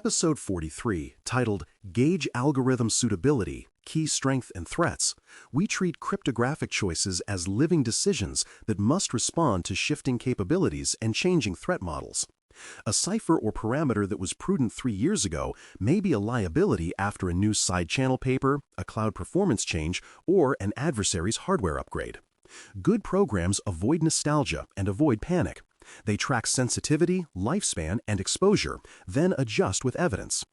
Episode 43, titled Gauge Algorithm Suitability, Key Strength and Threats, we treat cryptographic choices as living decisions that must respond to shifting capabilities and changing threat models. A cipher or parameter that was prudent 3 years ago may be a liability after a new side-channel paper, a cloud performance change, or an adversary's hardware upgrade. Good programs avoid nostalgia and avoid panic. They track sensitivity, lifespan, and exposure, then adjust with evidence.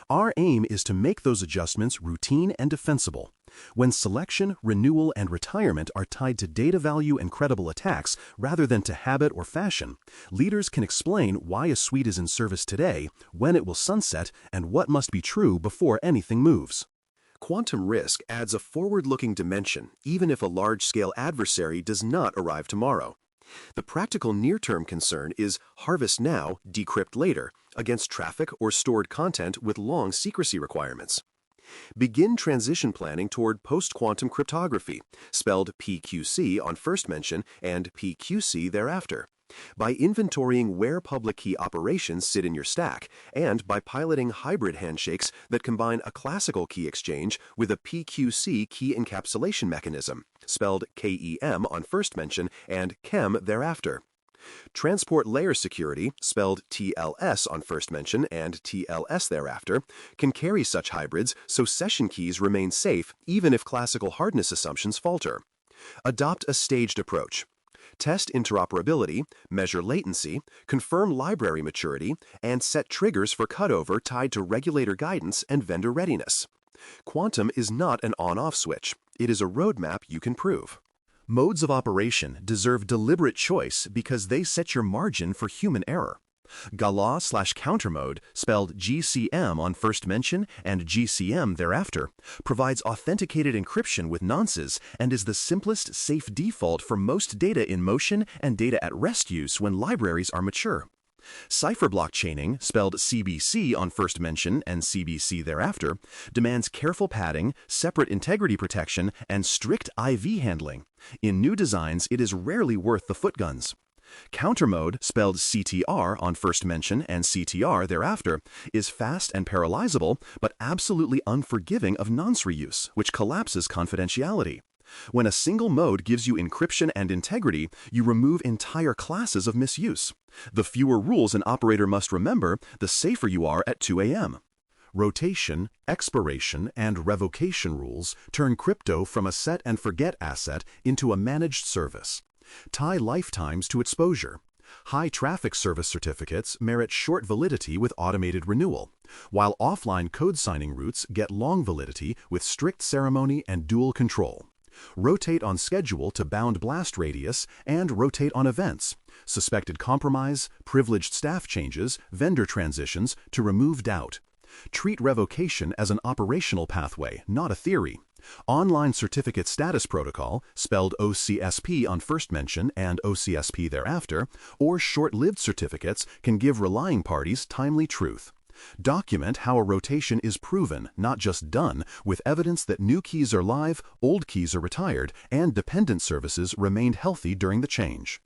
Our aim is to make those adjustments routine and defensible. When selection, renewal, and retirement are tied to data value and credible attacks rather than to habit or fashion, leaders can explain why a suite is in service today, when it will sunset, and what must be true before anything moves. Quantum risk adds a forward-looking dimension, even if a large-scale adversary does not arrive tomorrow. The practical near-term concern is harvest now, decrypt later, against traffic or stored content with long secrecy requirements. Begin transition planning toward post-quantum cryptography, spelled PQC on first mention and PQC thereafter, by inventorying where public key operations sit in your stack, and by piloting hybrid handshakes that combine a classical key exchange with a PQC key encapsulation mechanism, spelled KEM on first mention and KEM thereafter. Transport layer security, spelled TLS on first mention and TLS thereafter, can carry such hybrids so session keys remain safe even if classical hardness assumptions falter. Adopt a staged approach. Test interoperability, measure latency, confirm library maturity, and set triggers for cutover tied to regulator guidance and vendor readiness. Quantum is not an on-off switch. It is a roadmap you can prove. Modes of operation deserve deliberate choice because they set your margin for human error. Gala/counter mode, spelled GCM on first mention and GCM thereafter, provides authenticated encryption with nonces and is the simplest safe default for most data in motion and data at rest use when libraries are mature. Cipher block chaining, spelled CBC on first mention and CBC thereafter, demands careful padding, separate integrity protection, and strict IV handling. In new designs, it is rarely worth the footguns. Counter mode, spelled CTR on first mention and CTR thereafter, is fast and parallelizable, but absolutely unforgiving of nonce reuse, which collapses confidentiality. When a single mode gives you encryption and integrity, you remove entire classes of misuse. The fewer rules an operator must remember, the safer you are at 2 a.m. Rotation, expiration, and revocation rules turn crypto from a set-and-forget asset into a managed service. Tie lifetimes to exposure. High-traffic service certificates merit short validity with automated renewal, while offline code signing routes get long validity with strict ceremony and dual control. Rotate on schedule to bound blast radius and rotate on events, suspected compromise, privileged staff changes, vendor transitions to remove doubt. Treat revocation as an operational pathway, not a theory. Online Certificate Status Protocol, spelled OCSP on first mention and OCSP thereafter, or short-lived certificates can give relying parties timely truth. Document how a rotation is proven, not just done, with evidence that new keys are live, old keys are retired, and dependent services remained healthy during the change.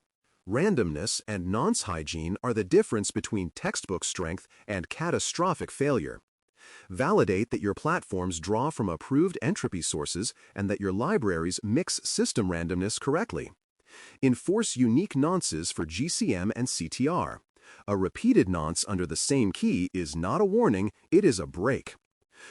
Randomness and nonce hygiene are the difference between textbook strength and catastrophic failure. Validate that your platforms draw from approved entropy sources and that your libraries mix system randomness correctly. Enforce unique nonces for GCM and CTR. A repeated nonce under the same key is not a warning, it is a break.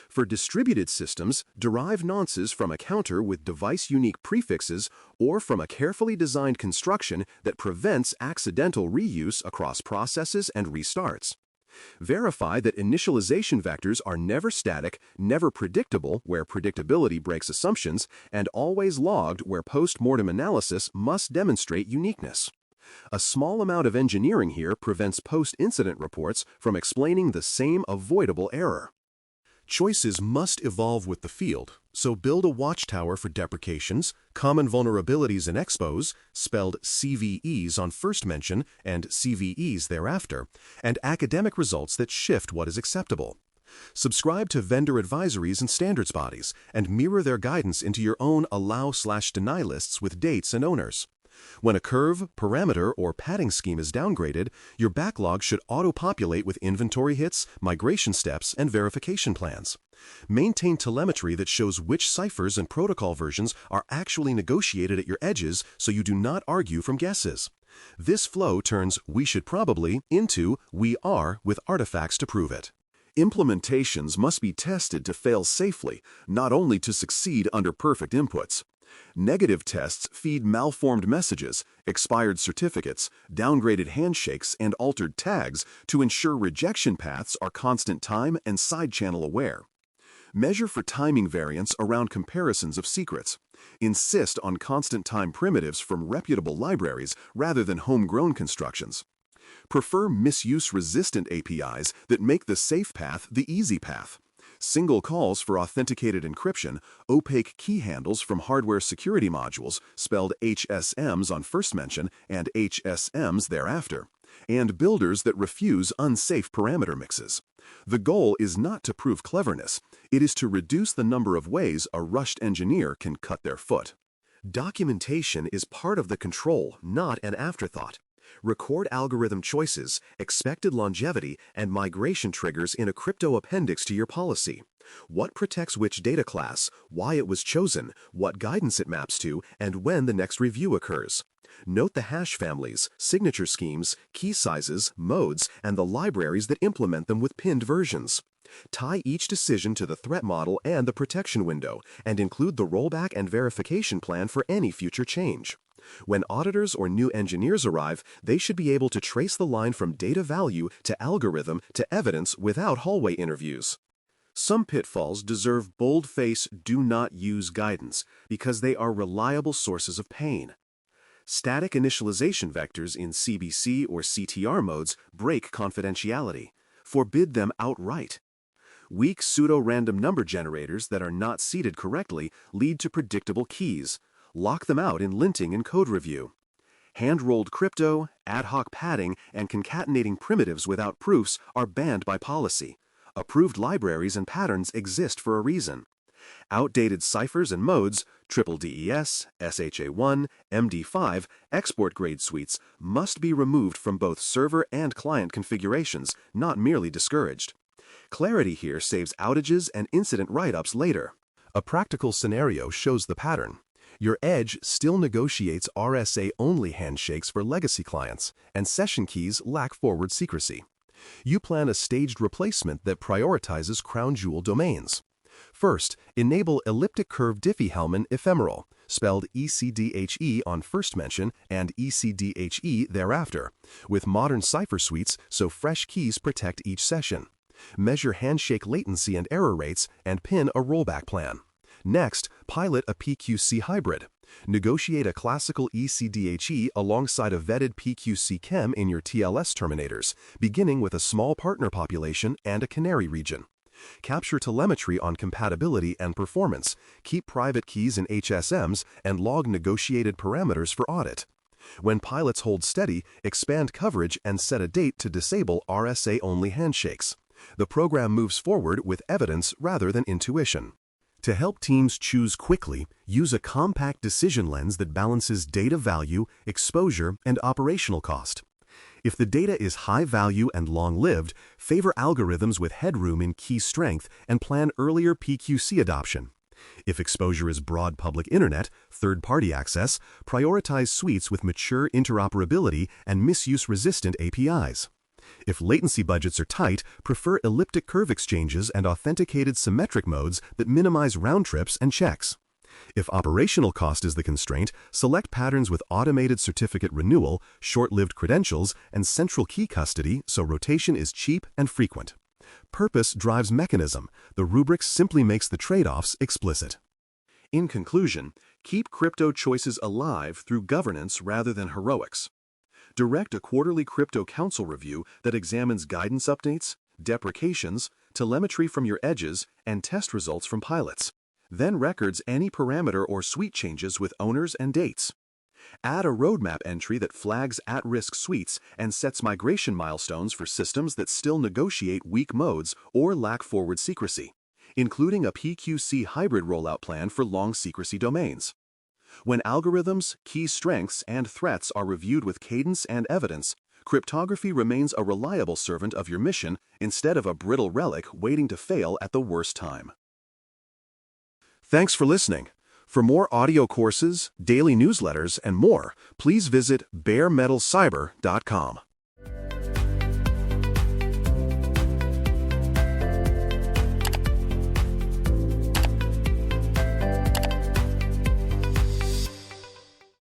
For distributed systems, derive nonces from a counter with device-unique prefixes or from a carefully designed construction that prevents accidental reuse across processes and restarts. Verify that initialization vectors are never static, never predictable where predictability breaks assumptions, and always logged where post-mortem analysis must demonstrate uniqueness. A small amount of engineering here prevents post-incident reports from explaining the same avoidable error. Choices must evolve with the field, so build a watchtower for deprecations, common vulnerabilities and expos, spelled CVEs on first mention and CVEs thereafter, and academic results that shift what is acceptable. Subscribe to vendor advisories and standards bodies, and mirror their guidance into your own allow/deny lists with dates and owners. When a curve, parameter, or padding scheme is downgraded, your backlog should auto-populate with inventory hits, migration steps, and verification plans. Maintain telemetry that shows which ciphers and protocol versions are actually negotiated at your edges so you do not argue from guesses. This flow turns "we should probably" into "we are" with artifacts to prove it. Implementations must be tested to fail safely, not only to succeed under perfect inputs. Negative tests feed malformed messages, expired certificates, downgraded handshakes, and altered tags to ensure rejection paths are constant time and side-channel aware. Measure for timing variance around comparisons of secrets. Insist on constant time primitives from reputable libraries rather than homegrown constructions. Prefer misuse-resistant APIs that make the safe path the easy path. Single calls for authenticated encryption, opaque key handles from hardware security modules, spelled HSMs on first mention and HSMs thereafter, and builders that refuse unsafe parameter mixes. The goal is not to prove cleverness, it is to reduce the number of ways a rushed engineer can cut their foot. Documentation is part of the control, not an afterthought. Record algorithm choices, expected longevity, and migration triggers in a crypto appendix to your policy. What protects which data class, why it was chosen, what guidance it maps to, and when the next review occurs. Note the hash families, signature schemes, key sizes, modes, and the libraries that implement them with pinned versions. Tie each decision to the threat model and the protection window, and include the rollback and verification plan for any future change. When auditors or new engineers arrive, they should be able to trace the line from data value to algorithm to evidence without hallway interviews. Some pitfalls deserve boldface "do not use" guidance because they are reliable sources of pain. Static initialization vectors in CBC or CTR modes break confidentiality. Forbid them outright. Weak pseudo-random number generators that are not seeded correctly lead to predictable keys. Lock them out in linting and code review. Hand-rolled crypto, ad hoc padding, and concatenating primitives without proofs are banned by policy. Approved libraries and patterns exist for a reason. Outdated ciphers and modes, DDES, SHA-1, MD5, export-grade suites must be removed from both server and client configurations, not merely discouraged. Clarity here saves outages and incident write-ups later. A practical scenario shows the pattern. Your edge still negotiates RSA-only handshakes for legacy clients, and session keys lack forward secrecy. You plan a staged replacement that prioritizes crown jewel domains. First, enable elliptic curve Diffie-Hellman ephemeral, spelled ECDHE on first mention and ECDHE thereafter, with modern cipher suites so fresh keys protect each session. Measure handshake latency and error rates and pin a rollback plan. Next, pilot a PQC hybrid. Negotiate a classical ECDHE alongside a vetted PQC chem in your TLS terminators, beginning with a small partner population and a canary region. Capture telemetry on compatibility and performance, keep private keys in HSMs, and log negotiated parameters for audit. When pilots hold steady, expand coverage and set a date to disable RSA-only handshakes. The program moves forward with evidence rather than intuition. To help teams choose quickly, use a compact decision lens that balances data value, exposure, and operational cost. If the data is high value and long-lived, favor algorithms with headroom in key strength and plan earlier PQC adoption. If exposure is broad public internet, third-party access, prioritize suites with mature interoperability and misuse-resistant APIs. If latency budgets are tight, prefer elliptic curve exchanges and authenticated symmetric modes that minimize round trips and checks. If operational cost is the constraint, select patterns with automated certificate renewal, short-lived credentials, and central key custody so rotation is cheap and frequent. Purpose drives mechanism. The rubric simply makes the trade-offs explicit. In conclusion, keep crypto choices alive through governance rather than heroics. Direct a quarterly crypto council review that examines guidance updates, deprecations, telemetry from your edges, and test results from pilots. Then records any parameter or suite changes with owners and dates. Add a roadmap entry that flags at-risk suites and sets migration milestones for systems that still negotiate weak modes or lack forward secrecy, including a PQC hybrid rollout plan for long secrecy domains. When algorithms, key strengths, and threats are reviewed with cadence and evidence, cryptography remains a reliable servant of your mission instead of a brittle relic waiting to fail at the worst time. Thanks for listening. For more audio courses, daily newsletters, and more, please visit baremetalcyber.com.